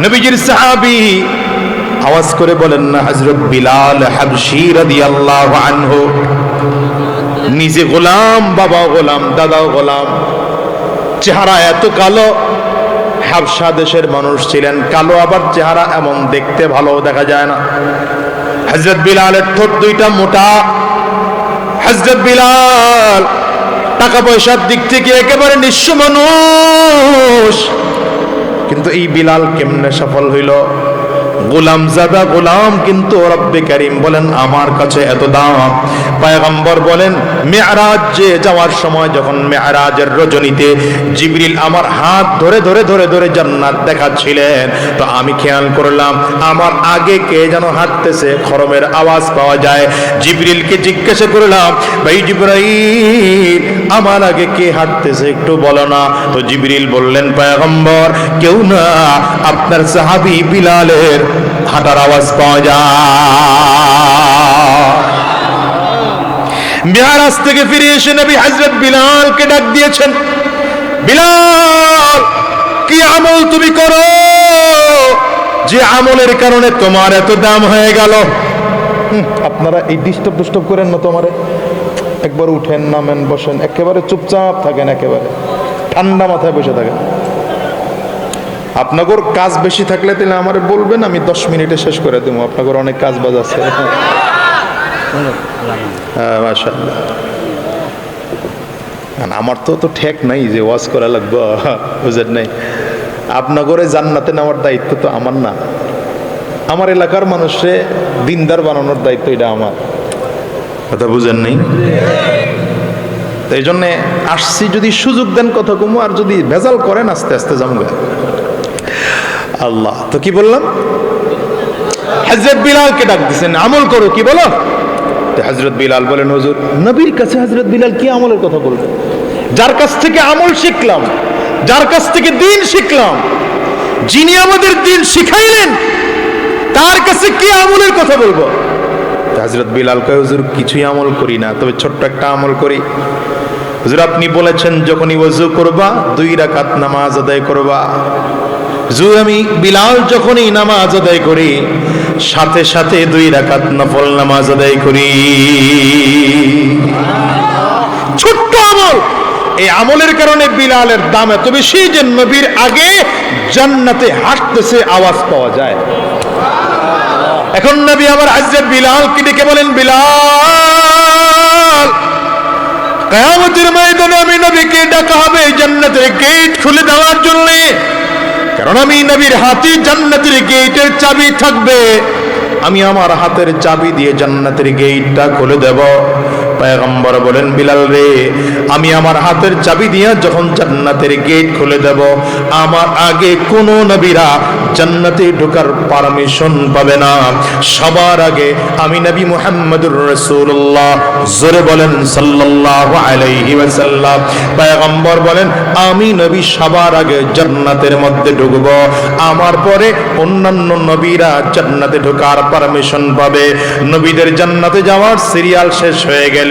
নবীজির সাহাবী আওয়াজ করে বলেন না, হযরত বিলাল হাবশী রাদিয়াল্লাহু আনহু, নিজে গোলাম, বাবা গোলাম, দাদা গোলাম, চেহারা এত কালো। হাবশা দেশের মানুষ ছিলেন, কালো আবার চেহারা এমন দেখতে ভালো দেখা যায় না। হযরত বিলালের ঠোঁট দুইটা মোটা। হযরত বিলাল টাকা পয়সার দিক থেকে একেবারে নিঃস্ব মানুষ, কিন্তু এই বিলাল কেমনে সফল হইল? গোলাম জাদা গোলাম, কিন্তু রব্বে কারীম বলেন আমার কাছে এত দাম। পয়গম্বর বলেন মেরাজে যাওয়ার সময়, যখন মেরাজের রজনীতে জিবরিল আমার হাত ধরে ধরে ধরে ধরে জান্নাত দেখাচ্ছিলেন, তো আমি খেয়াল করলাম আমার আগে কে যেন হাঁটতেছে, খরমের আওয়াজ পাওয়া যায়। জিবরিলকে জিজ্ঞাসা করলাম, ভাই জিবরাইল আমার আগে কে হাঁটতেছে একটু বলো না। তো জিবরিল বললেন, পয়গম্বর কেউ না, আপনার সাহাবী বিলালের হাঁটার আওয়াজ পাওয়া যায়। মেরাজ থেকে ফিরে এসে নবী হযরত বিলালকে ডাক দিয়েছেন, বিলাল কি আমল তুমি করো যে আমলের কারণে তোমার এত দাম হয়ে গেল? আপনারা এই ডিস্টার্ব করেন না, তোমারে একবার উঠেন নামেন বসেন, একেবারে চুপচাপ থাকেন, একেবারে ঠান্ডা মাথায় বসে থাকেন। আপনাদের কাজ বেশি থাকলে তাহলে আমারে বলবেন, আমি 10 মিনিটে শেষ করে দেবো। আপনাদের অনেক কাজ বাজ আছে। হ্যাঁ মাশাআল্লাহ। আমার তো ঠেক নাই যে ওয়াজ করা লাগবে, বুঝেন নাই? আপনাদের জান্নাতে নেওয়ার দায়িত্ব তো আমার না, আমার এলাকার মানুষে দিনদার বানানোর দায়িত্ব এটা আমার। কথা বুঝেন নাই? এই জন্যে আসছি, যদি সুযোগ দেন কথা কমু, আর যদি ভেজাল করেন আস্তে আস্তে যাবো। আল্লাহ তো কি বললাম, হযরত বিলালকে ডাক দিয়েছেন, আমল করো, কি বলো? হযরত বিলাল বলেন, হুজুর নবীর কাছে হযরত বিলাল কি আমলের কথা বলবে? যার কাছ থেকে আমল শিখলাম, যার কাছ থেকে দ্বীন শিখলাম, যিনি আমাদের দ্বীন শিখাইলেন, তার কাছে কি আমলের কথা বলবো? হযরত বিলাল কয়, হুজুর কিছুই আমল করি না, তবে ছোট্ট একটা আমল করি। হুজুর আপনি বলেছেন যখনই ওযু করবা 2 রাকাত নামাজ আদায় করবা। আমি বিলাল যখনই নামাজ আদায় করি, সাথে সাথে 2 রাকাত নফল নামাজ আদায় করি। ছোট্ট আমল, এই আমলের কারণে বিলালের দাম এত বেশি যে নবীর আগে জান্নাতে হাঁটতেছে আওয়াজ পাওয়া যায়। এখন নবী আমার হযরত বিলালকে ডেকে বলেন, বিলাল কিয়ামতের ময়দানে আমি নবীকে ডাকা হবে জান্নাতের গেট খুলে দেওয়ার জন্য, কারণ আমি নবীর হাতে জান্নাতের গেটের চাবি থাকবে। আমি আমার হাতের চাবি দিয়ে জান্নাতের গেটটা খুলে দেব। পয়গম্বর বলেন, বিলাল রে, আমি আমার হাতের চাবি দিয়ে যখন জান্নাতের গেট খুলে দেব, আমার আগে কোন নবীরা জান্নাতে ঢোকার পারমিশন পাবে না। সবার আগে আমি নবী মুহাম্মদুর রাসূলুল্লাহ, জোরে বলেন সাল্লাল্লাহু আলাইহি ওয়াসাল্লাম। পয়গম্বর বলেন, আমি নবী সবার আগে জান্নাতের মধ্যে ঢুকব, আমার পরে অন্যান্য নবীরা জান্নাতে ঢোকার পারমিশন পাবে। নবীদের জান্নাতে যাওয়ার সিরিয়াল শেষ হয়ে গেলে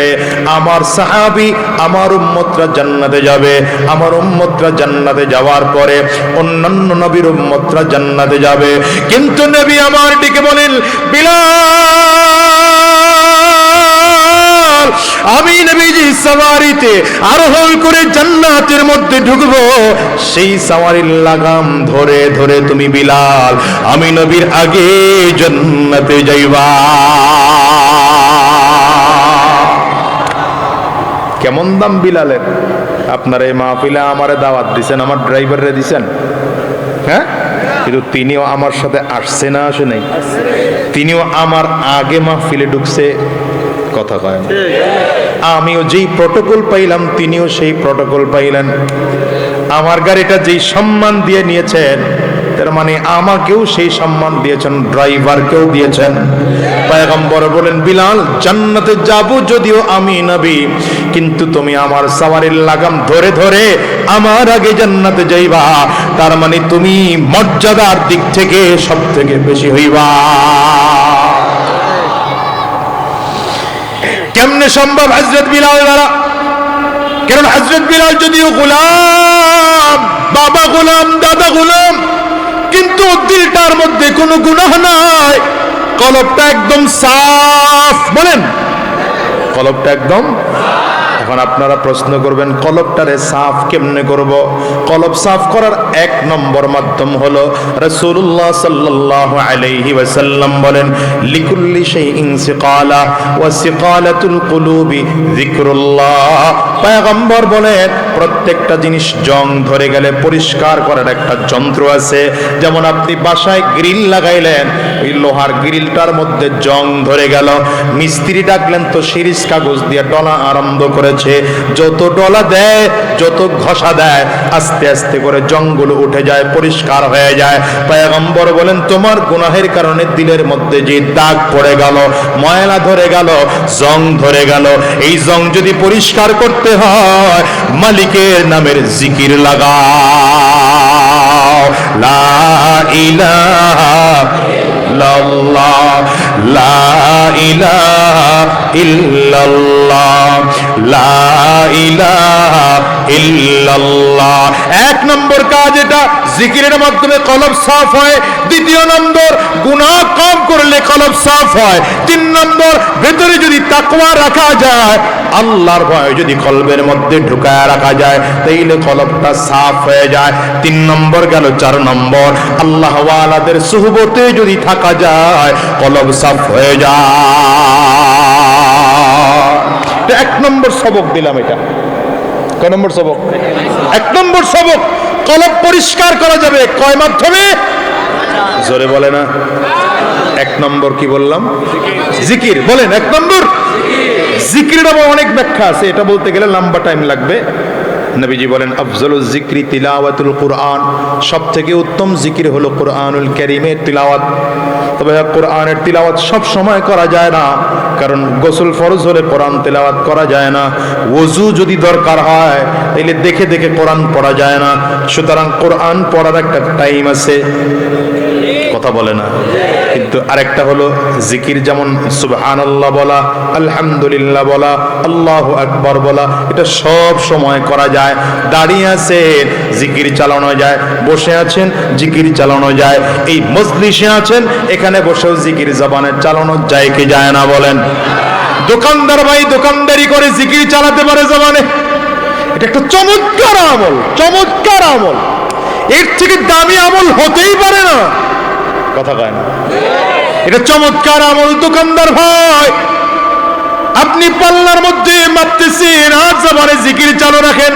আমার সাহাবী, আমার উম্মতরা জান্নাতে যাবে। আমার উম্মতরা জান্নাতে যাওয়ার পরে অন্যান্য নবীর উম্মতরা জান্নাতে যাবে। কিন্তু নবী আমার ডেকে বলেন, বিলাল আমি নবীজি সওয়ারিতে আরোহণ করে জান্নাতের মধ্যে ঢুকবো, সেই সওয়ারির লাগাম ধরে ধরে তুমি বিলাল আমি নবীর আগে জান্নাতে যাইবা। কেমন দাম বিলালের! আপনারা এই মাহফিলে আমারে দাওয়াত দিছেন, আমার ড্রাইভাররে দিছেন, হ্যাঁ, কিন্তু তিনিও আমার সাথে আসছে না, আসে নাই? তিনিও আমার আগে মাহফিলে ঢুকছে, কথা কয়। আমিও যেই প্রটোকল পাইলাম তিনিও সেই প্রটোকল পাইলেন। আমার গাড়িটা যেই সম্মান দিয়ে নিয়েছেন, তার মানে আমাকেও সেই সম্মান দিয়েছেন, ড্রাইভারকেও দিয়েছেন। পয়গম্বর বলেন, বিলাল জান্নাতে যাব যদিও আমি নবী, কিন্তু তুমি আমার সওয়ারির লাগাম ধরে ধরে আমার আগে জান্নাতে যাইবা, তার মানে তুমি মর্যাদার দিক থেকে সব থেকে বেশি হইবা। কেমনে সম্ভব হযরত বিলাল দ্বারা? কারণ হযরত বিলাল যদিও গোলাম, বাবা গোলাম, দাদা গোলাম, কিন্তু দিলটার মধ্যে কোনো গুনাহ নাই, কলবটা একদম সাফ। বলেন কলবটা একদম। এখন আপনারা প্রশ্ন করবেন কলবটারে সাফ কেমনে করব? কলব সাফ করার এক নম্বর মাধ্যম হলো রাসূলুল্লাহ সাল্লাল্লাহু আলাইহি ওয়াসাল্লাম বলেন, লিকুল্লি শাইইন সিকালা ওয়া সিকালাতুল কুলুবি যিকরুল্লাহ। পয়গম্বর বলেন প্রত্যেকটা জিনিস জং ধরে গেলে পরিষ্কার করার একটা যন্ত্র আছে। যেমন আপনি বাসায় গ্রিল লাগাইলেন, ওই লোহার গ্রিলটার মধ্যে জং ধরে গেল, মিস্ত্রি ডাকলেন তো সিরিজ কাগজ দিয়ে ডলা আরম্ভ করেছে, যত ডলা দেয় যত ঘষা দেয় আস্তে আস্তে করে জংগুলো উঠে যায়, পরিষ্কার হয়ে যায়। পয়গম্বর বলেন তোমার গুনাহের কারণে দিলের মধ্যে যে দাগ পড়ে গেল, ময়লা ধরে গেল, জং ধরে গেল, এই জং যদি পরিষ্কার করতে হয় মালিকের নামের জিকির লাগাও, লা ইলাহা ইল্লাল্লাহ, লা ইলাহা ইল্লাল্লাহ, লা ইলাহা ইল্লাল্লাহ। এক নম্বর কাজ এটা, জিকিরের মাধ্যমে কলব সাফ হয়। দ্বিতীয় নম্বর, গুনাহ কম করলে কলব সাফ হয়। তিন নম্বর, ভেতরে যদি তাকওয়া রাখা যায়, আল্লাহর ভয় যদি কলবের মধ্যে ঢুকায় রাখা যায়, তাইলে কলবটা সাফ হয়ে যায়। তিন নম্বর গেল। চার নম্বর, আল্লাহ ওয়ালাদের সুহবতে যদি থাকা যায় কলব সাফ হয়ে যায়। এক নম্বর সবক দিলাম। এটা কয় নম্বর সবক? এক নম্বর সবক। কলব পরিষ্কার করা যাবে কয় মাধ্যমে? জোরে বলে না। এক নম্বর কি বললাম? জিকির। বলেন এক নম্বর জিকিরের আবার অনেক ব্যাখ্যা আছে, এটা বলতে গেলে লম্বা টাইম লাগবে। নবীজি বলেন আফজলুজ জিকরি তিলাওয়াতুল কুরআন, সব থেকে উত্তম জিকির হলো কুরআনুল কারীমের তিলাওয়াত। তবে কুরআনের তিলাওয়াত সব সময় করা যায় না, কারণ গোসল ফরজ হলে কোরআন তিলাওয়াত করা যায় না। ওযু যদি দরকার হয় তাহলে দেখে দেখে কোরআন পড়া যায় না। সুতরাং কোরআন পড়ার একটা টাইম আছে, কথা বলে না। কিন্তু আরেকটা হলো জিকির, যেমন সুবহানাল্লাহ বলা, আলহামদুলিল্লাহ বলা, আল্লাহু আকবার বলা, এটা সব সময় করা যায়। দাঁড়িয়ে আছেন জিকির চালানো যায়, বসে আছেন জিকির চালানো যায়, এই মজলিসে আছেন এখানে বসেও জিকির জবানে চালানো যায় কি যায় না? বলেন। দোকানদার ভাই দোকানদারি করে জিকির চালাতে পারে জবানে, এটা একটা চমৎকার আমল, চমৎকার আমল। এর থেকে দামি আমল হতেই পারে না, কথা কয় না। এটা চমৎকার আমল। দোকানদার ভাই আপনি পাল্লার মধ্যে মাপতেছেন, আর জবানে জিকির চালু রাখেন।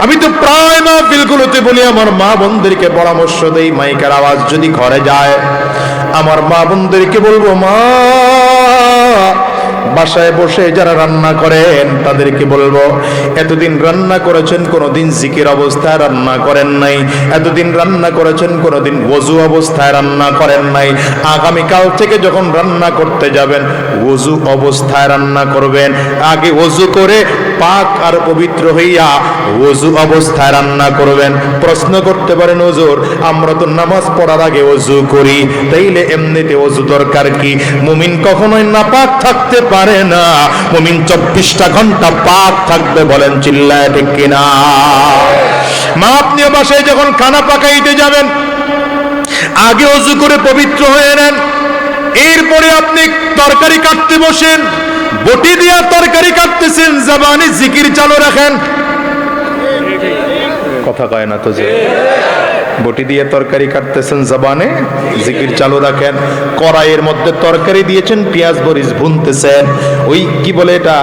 আমি তো প্রায় মাহফিলগুলোতে বলি, আমার মা বোনদেরকে পরামর্শ দেই, মাইকের আওয়াজ যদি ঘরে যায় আমার মা বোনদেরকে বলবো, মা বাসায় বসে যারা রান্না করেন তাদেরকে বলবো, এতদিন রান্না করেছেন কোনোদিন জিকির অবস্থায় রান্না করেন নাই, এতদিন রান্না করেছেন কোনোদিন ওযু অবস্থায় রান্না করেন নাই, আগামীকাল থেকে যখন রান্না করতে যাবেন ওযু অবস্থায় রান্না করবেন। আগে ওযু করে পাক আর পবিত্র হইয়া ওযু অবস্থায় রান্না করবেন। প্রশ্ন করতে পারেন, হুজুর আমরা তো নামাজ পড়ার আগে ওযু করি, তাইলে এমনিতে ওযু দরকার কি? মুমিন কখনোই নাপাক থাকতে পারে না, মুমিন 24টা ঘন্টা পাক থাকবে। বলেন চিল্লায় ঠিক কিনা? মা আপনি বাসায় যখন খানা পাকাইতে যাবেন আগে ওযু করে পবিত্র হয়ে নেন, এরপরে আপনি তরকারি কাটতে বসেন, বটি দিয়া তরকারি কাটতেছেন, জবানে জিকির চালু রাখেন। কথা কয় না তো? যে বটি দিয়ে তরকারি কাটতেছেন, জবানে জিকির চালু রাখেন। কড়াইয়ের মধ্যে তরকারি দিয়েছেন, পেঁয়াজ মরিচ ভুনতেছেন, ওই কি বলে এটা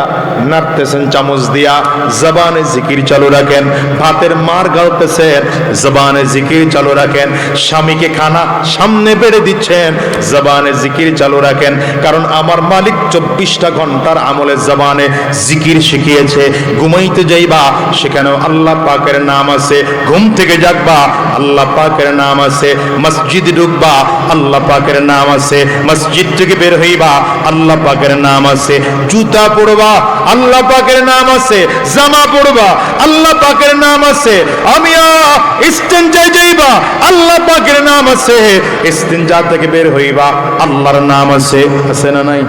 নাড়তেছেন চামচ দিয়া, জবানে জিকির চালু রাখেন। ভাতের মার গালতেছেন, জবানে জিকির চালু রাখেন। স্বামীকে খানা সামনে বেড়ে দিচ্ছেন, জবানে জিকির চালু রাখেন। কারণ আমার মালিক 24টা ঘন্টার আমলে জবানে জিকির শিখিয়েছে। ঘুমাইতে যাইবা সেখানেও আল্লাহ পাকের নাম আছে, ঘুম থেকে জাগবা আল্লাহ পাকের নাম আছে, মসজিদ ঢুকবা আল্লাহ পাকের নাম আছে, মসজিদ থেকে বের হইবা আল্লাহ পাকের নাম আছে, জুতা পরবা আল্লাহ পাকের নাম আছে, জামা পরবা আল্লাহ পাকের নাম আছে, আমিয়া ইস্তেঞ্জায় যাইবা আল্লাহ পাকের নাম আছে, ইস্তেঞ্জা থেকে বের হইবা আল্লাহর নাম আছে। আছে না নাই?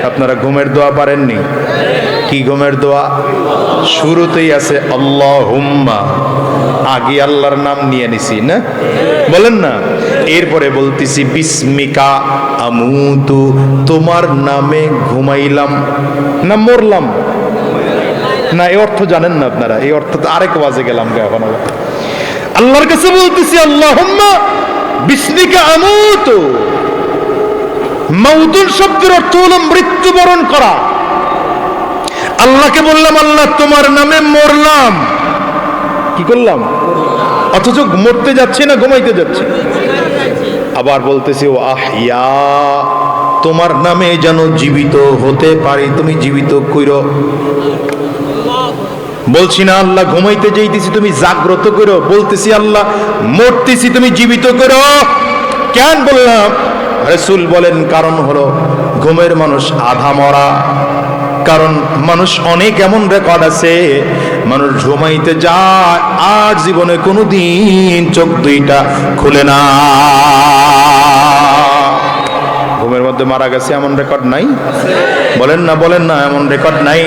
আপনারা ঘুমের দোয়া পারেননি? কি ঘুমের দোয়া? শুরুতেই আছে আল্লাহুম্মা আগে আল্লাহর নাম নিয়ে নিছি না, বলেন না। এরপরে বলতেছি বিস্মিকা আমুতু, তোমার নামে ঘুমাইলাম না মরলাম না, এই অর্থ জানেন না আপনারা, এই অর্থ তো আরেক ওয়াজে গেলাম এখন। আল্লাহর কাছে বলতেছি আল্লাহুম্মা বিস্মিকা আমুতু, মাউতুন শব্দের অর্থ হলো মৃত্যুবরণ করা। আল্লাহকে বললাম আল্লাহ তোমার নামে মরলাম, কি করলাম, অথচ মরতে যাচ্ছে না ঘুমাইতে যাচ্ছে। আবার বলতেছি ও আহিয়া, তোমার নামে যেন জীবিত হতে পারি, তুমি জীবিত কইরো। বলছি না আল্লাহ ঘুমাইতে যাইতেছি তুমি জাগ্রত করো, বলতেছি আল্লাহ মরতেছি তুমি জীবিত করো। কেন বললাম? রাসূল বলেন কারণ হলো ঘুমের মানুষ আধা মরা। কারণ মানুষ অনেক এমন রেকর্ড আছে, মানুষ ঘুমাইতে যায় আর জীবনে কোনোদিন চোখ দুইটা খুলে না। ঘুমের মধ্যে মারা গেছে এমন রেকর্ড নাই? বলেন না, বলেন না, এমন রেকর্ড নাই।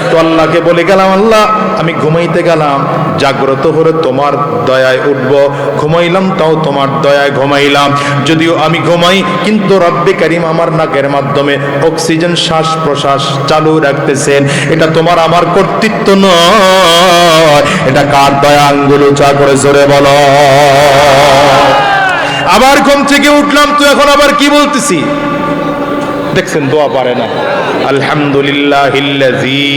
তো আল্লাহকে বলে গেলাম আল্লাহ আমি ঘুমাইতে গেলাম, জাগ্রত হলে তোমার দয়ায় উঠব, ঘুমাইলাম তাও তোমার দয়ায় ঘুমাইলাম। যদিও আমি ঘুমাই কিন্তু রব্বে কারীম আমার নাকের মাধ্যমে অক্সিজেন শ্বাস প্রশ্বাস চালু রাখতেছেন। এটা তোমার আমার কর্তৃত্ব নয়, এটা কার দয়া? আঙ্গুল উঁচা করে জোরে বলো। আবার ঘুম থেকে উঠলাম, তো এখন আবার কি বলতেছি? দেখছেন দোয়া পারে না। আলহামদুলিল্লাহিল্লাযী,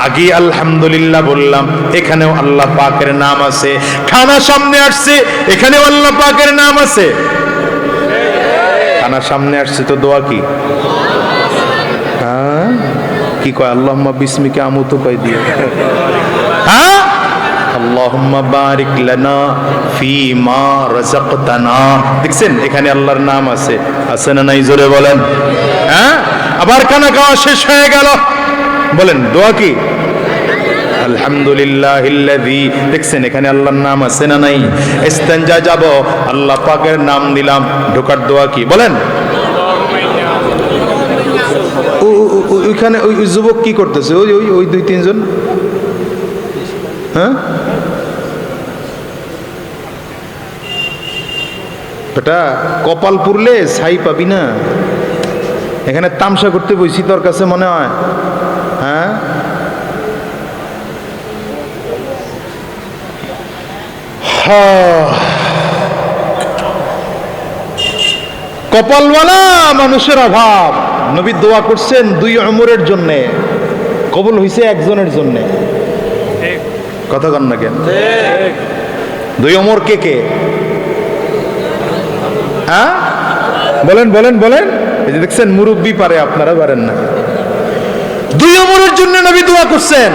আগে আলহামদুলিল্লাহ বললাম, এখানেও আল্লাহ পাকের নাম আছে। খানা সামনে আসছে, এখানেও আল্লাহ পাকের নাম আছে। খানা সামনে আসছে তো দোয়া কি? হ্যাঁ কি কয়? আল্লাহুম্মা বিসমিকা আমুতু কয় দিয়ে, হ্যাঁ আল্লাহুম্মা বারিক লানা ফিমা রাযাকতানা। দেখছেন এখানে আল্লাহর নাম আছে, আছে না নাই? জোরে বলেন। হ্যাঁ আবার খানা খাওয়া শেষ হয়ে গেল, বলেন দোয়া কি? আলহামদুলিল্লাহিল্লাযী। দেখছেন এখানে আল্লাহর নাম আছে না নাই? ইস্তেনজা যাব, আল্লাহ পাকের নাম নিলাম, ঢোকার দোয়া কি? বলেন। ওইখানে ওই যুবক কি করতেছে? ওই ওই ওই দুই তিনজন, হ্যাঁ বেটা কপাল পুরলে ছাই পাবি না। এখানে তামসা করতে বসি তোর কাছে মনে হয়? হ্যাঁ কপালওয়ালা মানুষের অভাব। নবী দোয়া করছেন 2 ওমরের জন্যে, কবুল হইছে একজনের জন্যে। কথা কন না কেন? 2 ওমর কে কে? হ্যাঁ বলেন বলেন বলেন। এই যে দেখছেন মুরব্বী পারে, আপনারা পারেন না। 2 ওমরের জন্য নবী দোয়া করছেন।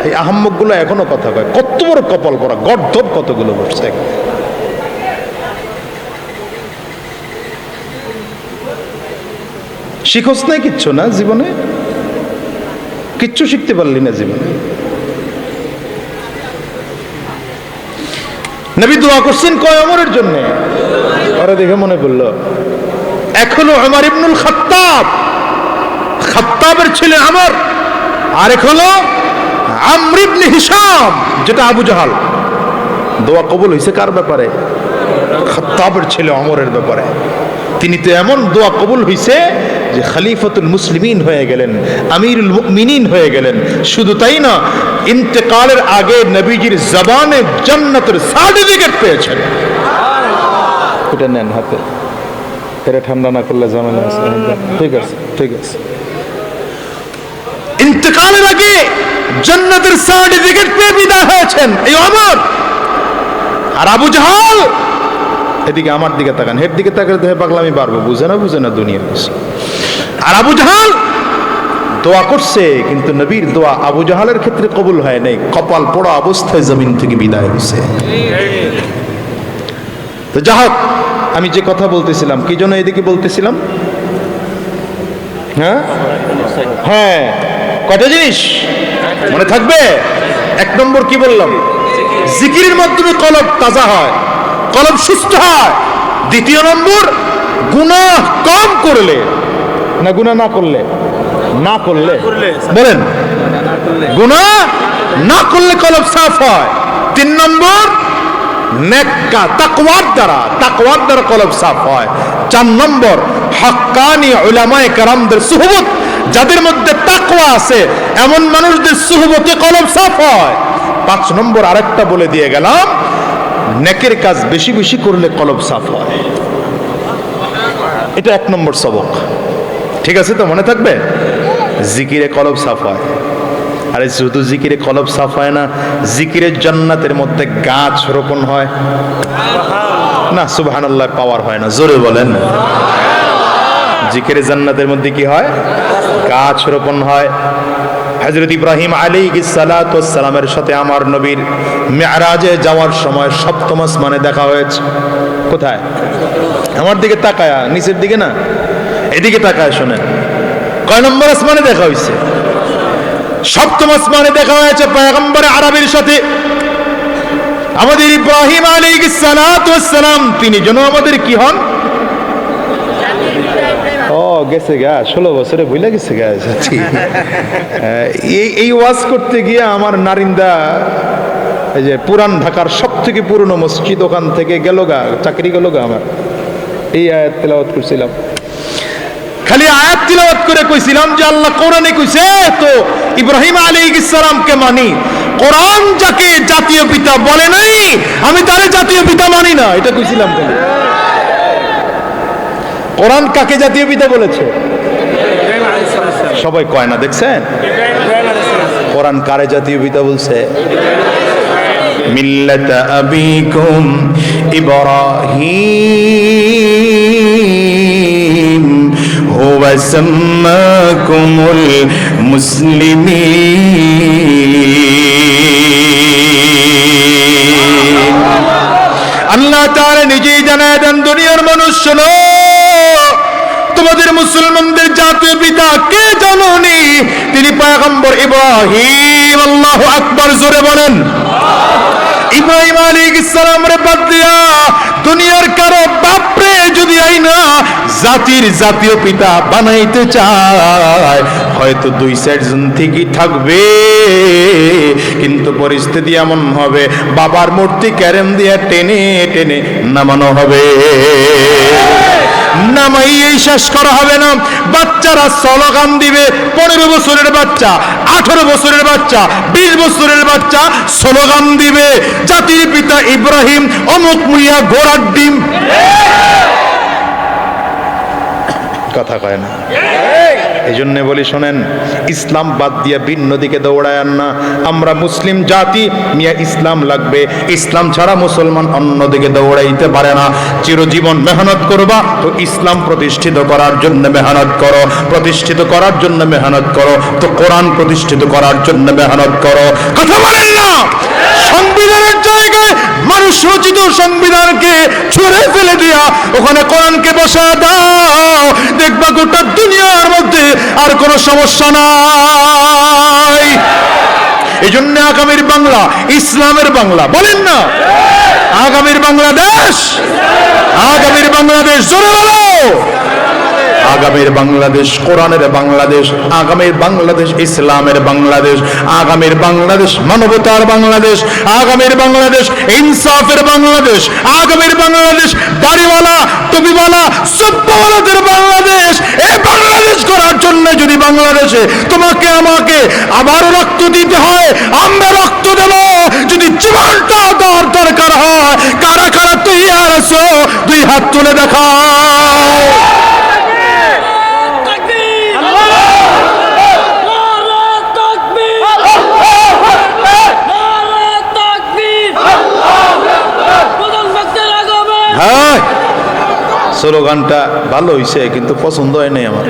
এই আহাম্মক গুলো এখনো কথা কয়, কত বড় কপাল পরা, গর্ধব কতগুলো বসছে। শিখোস নাই কিচ্ছু না জীবনে, কিচ্ছু শিখতে পারলি না জীবনে। নবী দোয়া করছেন কয় ওমরের জন্য? ওরা দেখে মনে পড়লো এখনো ওমর ইবনুল খাত্তাব, খাত্তাবের ছেলে আমর, আর এক হলো আমর ইবনে হিশাম যেটা আবু জাহাল। দোয়া কবুল হয়েছে কার ব্যাপারে? খাত্তাবের ছেলে ওমরের ব্যাপারে। তিনি তো এমন দোয়া কবুল হয়েছে যে খলিফাতুল মুসলিমিন হয়ে গেলেন, আমিরুল মুমিনিন হয়ে গেলেন। শুধু তাই না, ইন্তেকালের আগে নবীজির জবানে জান্নাতের সার্টিফিকেট পেয়েছেন। এটা নেন হাতে, এটা ঠান্ডা না করলে ঝামেলা আছে। ঠিক আছে ঠিক আছে। ইন্তেকালের আগে জান্নাতের সার্টিফিকেট পেয়ে বিদায় হয়েছেন এই ওমর। আর আবু জাহাল, এদিকে আমার দিকে তাকান, হের দিকে তাকালে তো পাগলামি পারবো, বুঝে না দুনিয়ার কিছু। আর আবু জাহাল দোয়া করছে, কিন্তু নবীর দোয়া আবু জাহালের ক্ষেত্রে কবুল হয় নাই, কপাল পোড়া অবস্থায় জমিন থেকে বিদায় হয়েছে। তো যা হোক, আমি যে কথা বলতেছিলাম, কি জন্য এদিকে বলতেছিলাম? হ্যাঁ হ্যাঁ, কয়টা জিনিস মনে থাকবে? 1 নম্বর কি বললাম? জিকিরের মাধ্যমে কলব তাজা হয়, কলব সুস্থ হয়। 2 নম্বর, গুনাহ কম করলে, না গুনাহ না করলে, না করলে বলেন, গুনাহ না করলে কলব সাফ হয়। 3 নম্বর নেককা তাকওয়ার দ্বারা কলব সাফ হয়। 4 নম্বর হাক্কানি উলামায়ে কেরামদের সুহবত, যাদের মধ্যে তাকওয়া আছে এমন মানুষদের সুহবতে কলব সাফ হয়। 5 নম্বর আরেকটা বলে দিয়ে গেলাম, নেকের কাজ বেশি বেশি করলে কলব সাফ হয়। এটা 1 নম্বর সবক। ঠিক আছে তো, মনে থাকবে? জিকিরে কলব সাফ হয়। আরে শুধু জিকিরে কলব সাফ হয় না, জিকিরের জান্নাতের মধ্যে গাছ রোপণ হয় না। সুবহানাল্লাহ পাওয়ার হয় না, জোরে বলেন। জিকিরে জান্নাতের মধ্যে কি হয়? গাছ রোপণ হয়। হযরত ইব্রাহিম আলাইহিস সালাতু ওয়াস সালামের সাথে আমার নবীর মিরাজে যাওয়ার সময় 7ম আসমানে দেখা হয়েছে। কোথায়? আমার দিকে তাকায়া, নিচের দিকে না, এদিকে তাকায় শোনেন। কয় নম্বর আসমানে দেখা হয়েছে? 7ম আসমানে দেখা হয়েছে পয়গম্বর আরবীর সাথে। আমাদের ইব্রাহিম আলাইহিস সালাতু ওয়াস সালাম তিনি যেন আমাদের কি হন? ও গেছে গা 16 বছরে ভুলে গেছে গা। এই ওয়াজ করতে গিয়ে আমার নারিন্দা, এই যে পুরান ঢাকার সব থেকে পুরনো মসজিদ, ওখান থেকে গেল গা, চাকরি গেল গা আমার। এই আয়াত তেলাওয়াত করছিলাম, খালি আয়াত তিলাওয়াত করে কইছিলাম যে আল্লাহ কোরআনে কইছে তো ইব্রাহিম আলাইহিস সালামকে মানি। কোরআন যাকে জাতীয় পিতা বলে নাই, আমি তারে জাতীয় পিতা মানি না, এটা কইছিলাম। খালি কোরআন কাকে জাতীয় পিতা বলেছে? সবাই কয় না, দেখছেন? কোরআন কারে জাতীয় পিতা বলছে? মিল্লাতা আবিকুম ইব্রাহিম হুয়া সাম্মাকুমুল মুসলিমিন। আল্লাহ তাআলা নিজেই জানায় দেন, দুনিয়ার মানুষ শোনো, তোমাদের মুসলমানদের জাতীয় পিতা কে জানোনি? তিনি পয়গম্বর ইব্রাহিম। আল্লাহু আকবার, জোরে বলেন। ইব্রাহিম আলাইহিস সালামের বাদ দিয়া দুনিয়ার কারো বাপরে যদি আইনা জাতির জাতীয় পিতা বানাইতে চায়, হয়তো 2-4 জন ঠিকই থাকবে, কিন্তু পরিস্থিতি এমন হবে বাবার মূর্তি ক্যারেম দিয়ে টেনে টেনে নামানো হবে। নামাইয়েই শেষ করা হবে না। বাচ্চারা স্লোগান দিবে, 15 বছরের বাচ্চা, 18 বছরের বাচ্চা, 20 বছরের বাচ্চা স্লোগান দিবে, জাতির পিতা ইব্রাহিম, অমুক মুইয়া ঘোড়ার ডিম। কথা কয় না। এই জন্য বলি শোনেন, ইসলাম বাদ দিয়া ভিন্ন দিকে দৌড়ায় না। আমরা মুসলিম জাতি, মিয়া ইসলাম লাগবে, ইসলাম ছাড়া মুসলমান অন্য দিকে দৌড়াইতে পারে না। চিরজীবন মেহনত করবা তো ইসলাম প্রতিষ্ঠিত করার জন্য মেহনত করো, প্রতিষ্ঠিত করার জন্য মেহনত করো তো কোরআন প্রতিষ্ঠিত করার জন্য মেহনত করো। কথা বলেন না? সংবিধানের জায়গায় মানুষ রচিত সংবিধানকে ছুঁড়ে ফেলে দিয়া ওখানে কোরআনকে বসা দাও, দেখবা গোটা দুনিয়ার মধ্যে আর কোনো সমস্যা নাই। এই জন্য আগামীর বাংলা ইসলামের বাংলা, বলেন না? আগামীর বাংলাদেশ, আগামীর বাংলাদেশ, জোরে বলো। আগামীর বাংলাদেশ কোরআনের বাংলাদেশ, আগামীর বাংলাদেশ ইসলামের বাংলাদেশ, আগামীর বাংলাদেশ মানবতার বাংলাদেশ, আগামীর বাংলাদেশ ইনসাফের বাংলাদেশ, আগামীর বাংলাদেশ দাড়িওয়ালা টুপিওয়ালা সভ্যওয়ালাদের বাংলাদেশ। এই বাংলাদেশ করার জন্য যদি বাংলাদেশে তোমাকে আমাকে আবার রক্ত দিতে হয়, আমরা রক্ত দেব। যদি জীবনটা দেওয়ার দরকার হয়, কারা কারা তৈয়ার আছো 2 হাত তুলে দেখাও। হ্যাঁ, স্লোগানটা ভালো হয়েছে কিন্তু পছন্দ হয় নাই আমার।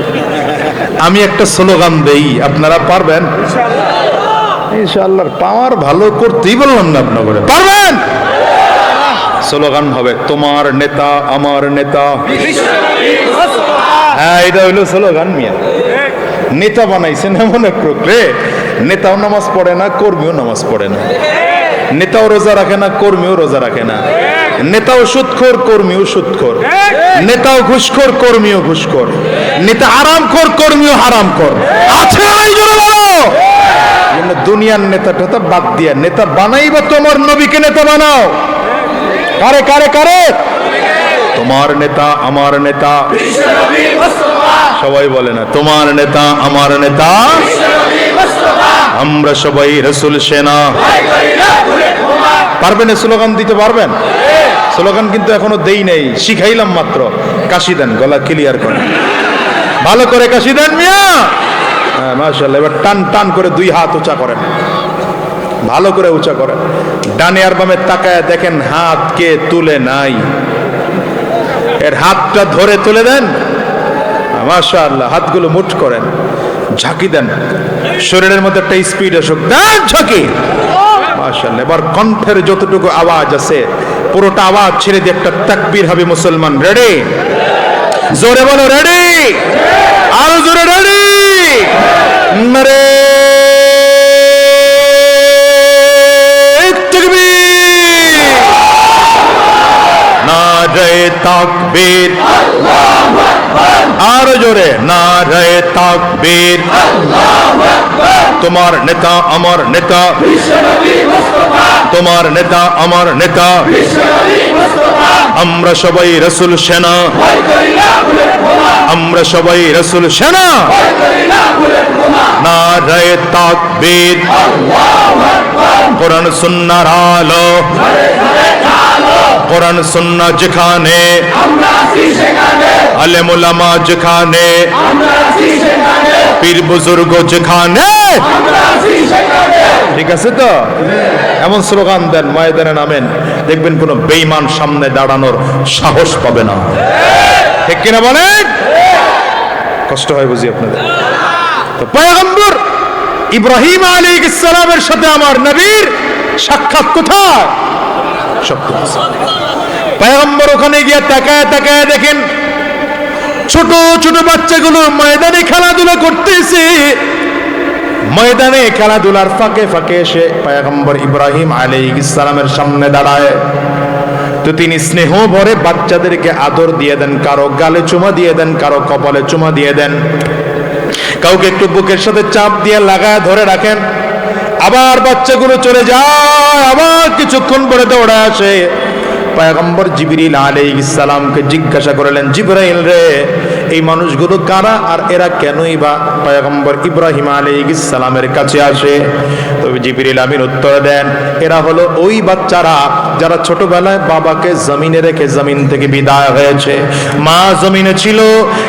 আমি একটা স্লোগান দেই, আপনারা পারবেন ইনশাআল্লাহ? পাওয়ার ভালো করতেই বললাম না, আপনারা পারবেন? স্লোগান হবে তোমার নেতা আমার নেতা। হ্যাঁ, এটা হইলো স্লোগান। মিয়া নেতা বানাইছেন এমন এক প্রক্রিয়া, নেতাও নামাজ পড়ে না, কর্মীও নামাজ পড়ে না। নেতাও রোজা রাখে না, কর্মীও রোজা রাখে না। নেতাও সুদখোর, কর্মীও সুদখোর। নেতাও ঘুষখোর, কর্মীও ঘুষখোর। নেতা হারামখোর, কর্মীও হারামখোর। আছে নাই? জোরে বলো। জন্য দুনিয়ার নেতা টেতা বাদ দিয়া নেতা বানাইবা তোমার নবীকে নেতা বানাও। কারে কারে কারে? তোমার নেতা আমার নেতা, সবাই বলে না তোমার নেতা আমার নেতা, আমরা সবাই রাসূল সেনা। পারবেন স্লোগান দিতে পারবেন? স্লোগান কিন্তু এখনো দেই নাই, শিখাইলাম মাত্র। কাশি দেন, গলা ক্লিয়ার করেন, ভালো করে কাশি দেন মিয়া। হ্যাঁ মাশাআল্লাহ, এবার টান টান করে দুই হাত উঁচা করেন, ভালো করে উঁচা করেন। ডানে আর বামে তাকায় দেখেন হাত কে তুলে নাই, এর হাতটা ধরে তুলে দেন। মাশাআল্লাহ, হাতগুলো মুঠ করেন, ঝাঁকি দেন, শরীরের মধ্যে একটা স্পিড আসুক, দেন ঝাঁকি। মাশাআল্লাহ, এবার কণ্ঠের যতটুকু আওয়াজ আছে পুরোটা আওয়াজ ছেড়ে দিয়ে একটা তাকবীর হবে মুসলমান। রেডি? জোরে বলো রেডি, আরো জোরে রেডি। নারে তাকবীর, নারে তাকবীর, আরো জোরে নারে তাকবীর। তোমার নেতা আমার নেতা, তোমার নেতা আমার নেতা, আমরা সবাই রাসূল সেনা, আমরা সবাই রাসূল সেনা। নারে তাকবীর, কোরআন সুন্নাহর আলো, কোরআন সুন্নাহ যেখানে, আলেম উলামা যেখানে, পীর বুজুর্গ যেখানে, ঠিক আছে তো? এমন স্লোগান দেন, ময়দানে নামেন, দেখবেন কোন বেঈমান সামনে দাঁড়ানোর সাহস পাবে না। ঠিক কিনা বলেন? কষ্ট হয় বুঝি আপনাদের? তো পয়গম্বর ইব্রাহিম আলাইহিস সালামের সাথে আমার নবীর সাক্ষাৎ কোথায়? সত্য। পয়গম্বর ওখানে গিয়ে তাকায় তাকায় দেখেন ছোট ছোট বাচ্চাগুলো ময়দানে খেলাধুলা করতেছে। ময়দানে খেলাধুলার ফাঁকে ফাঁকে এসে পয়গম্বর ইব্রাহিম আলাইহিস সালামের সামনে দাঁড়ায়। তো তিনি স্নেহ ভরে বাচ্চাদেরকে আদর দিয়ে দেন, কারো গালে চুমা দিয়ে দেন, কারো কপালে চুমা দিয়ে দেন, কাউকে একটু বুকের সাথে চাপ দিয়ে লাগায় ধরে রাখেন। আবার বাচ্চাগুলো চলে যায়, আবার কিছুক্ষণ পরে দৌড়ে আসে। পয়গম্বর জিবরিল আলাইহিস সালামকে জিজ্ঞাসা করলেন, জিবরাইল রে, এই মানুষগুলো কারা আর এরা কেনই বা পয়গম্বর ইব্রাহিম আলাইহিস সালামের কাছে আসে? তবে জিবরিল আমিন উত্তর দেন, এরা হলো ওই বাচ্চারা যারা ছোটবেলায় বাবাকে জমিনে রেখে জমিন থেকে বিদায় হয়েছে। মা জমিনে ছিল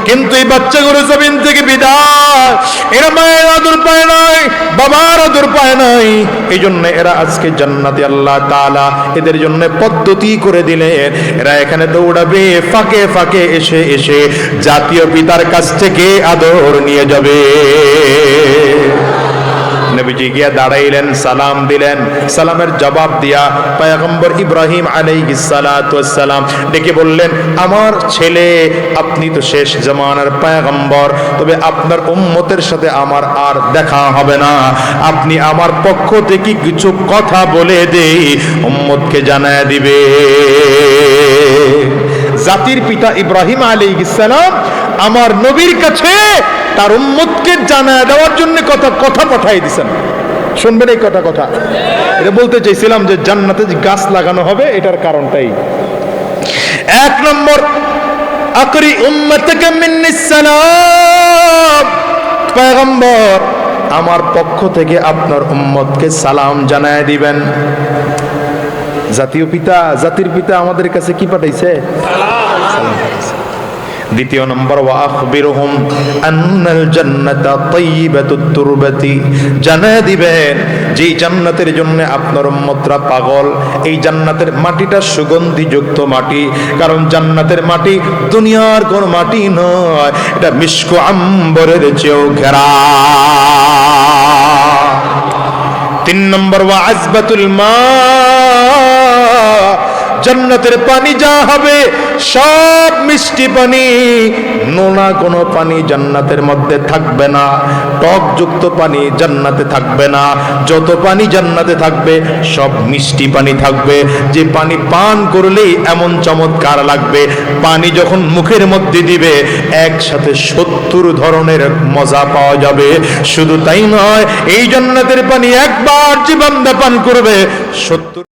কিন্তু এই বাচ্চাগুলো জমিন থেকে বিদায়, এরা মায়ের আদর পায় নাই, বাবার আদর পায় নাই, এই জন্য এরা আজকে জান্নাতে আল্লাহ তাআলা এদের জন্য পদ্ধতি করে দিলেন। এরা এখানে দৌড়াবে, ফাঁকে ফাঁকে এসে এসে জাতীয় পিতার কাছ থেকে আদর নিয়ে যাবে। নবীজি গিয়া দাঁড়াইলেন, সালাম দিলেন। সালামের জবাব দিয়া পয়গম্বর ইব্রাহিম আলাইহিস সালাতু ওয়াস সালাম ডেকে বললেন, আমার ছেলে, আপনি তো শেষ জামানার পয়গম্বর, তবে আপনার উম্মতের সাথে আমার আর দেখা হবে না। আপনি আমার পক্ষ থেকে কিছু কথা বলে দেই, উম্মতকে জানায় দিবে। জাতির পিতা ইব্রাহিম আলাইহিস সালাম আমার নবীর কাছে তার উম্মতকে জানায় দেওয়ার জন্য কথা পাঠাই দিয়েছেন। শুনবেন এই কথা এটা বলতে চাইছিলাম যে জান্নাতে যে গাছ লাগানো হবে এটার কারণটাই। এক নম্বর, আকরি উম্মতকে মিন্নিস সালাম, পয়গম্বর আমার পক্ষ থেকে আপনার উম্মতকে সালাম জানায় দিবেন। জাতির পিতা আমাদের কাছে কি পাঠাইছে? সালাম। দ্বিতীয় নম্বর, ওয়া আখবিরহুম আন্নাল জান্নাতা তাইয়িবাতুত তুরবাতি, জানায় দিবেন যে জান্নাতের জন্য আপনার উম্মতরা পাগল। এই জান্নাতের মাটিটা সুগন্ধিযুক্ত মাটি, কারণ জান্নাতের মাটি দুনিয়ার কোন মাটি নয়, এটা মিশকু আম্বরের চেয়েও ঘেরা। তিন নম্বর, ওয়া আযবাতুল মা, জান্নাতের পানি যা হবে সব মিষ্টি পানি, নোনা কোনো পানি জান্নাতের মধ্যে থাকবে না, টকযুক্ত পানি জান্নাতে থাকবে না। যত পানি জান্নাতে থাকবে সব মিষ্টি পানি থাকবে, যে পানি পান করলেই এমন চমৎকার লাগবে, পানি যখন মুখের মধ্যে দিবে একসাথে 70 ধরনের মজা পাওয়া যাবে। শুধু তাই নয়, এই জান্নাতের পানি একবার যে বান্দা পান করবে